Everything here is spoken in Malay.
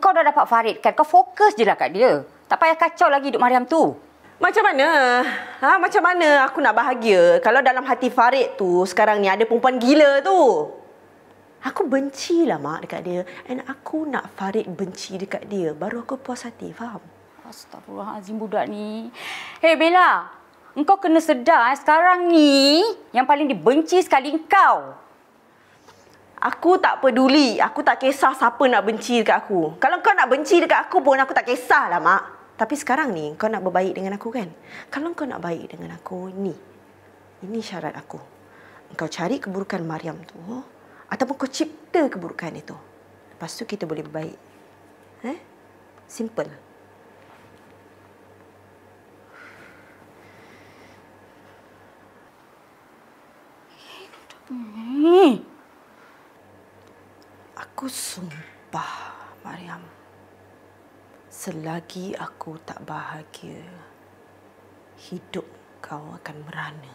Kau dah dapat Farid kan? Kau fokus je lah kat dia. Tak payah kacau lagi hidup Mariam tu. Macam mana? Macam mana aku nak bahagia kalau dalam hati Farid tu sekarang ni ada perempuan gila tu? Aku bencilah mak dekat dia. And aku nak Farid benci dekat dia. Baru aku puas hati, faham? Astaghfirullahalazim budak ni. Hei Bella, engkau kena sedar sekarang ni yang paling dibenci sekali engkau. Aku tak peduli. Aku tak kisah siapa nak benci dekat aku. Kalau kau nak benci dekat aku pun aku tak kisahlah mak. Tapi sekarang ni kau nak berbaik dengan aku kan? Kalau kau nak baik dengan aku, ini syarat aku. Kau cari keburukan Mariam tu ataupun kau cipta keburukan itu. Lepas tu kita boleh berbaik. Simple. Aku sumpah, Mariam. Selagi aku tak bahagia, hidup kau akan merana.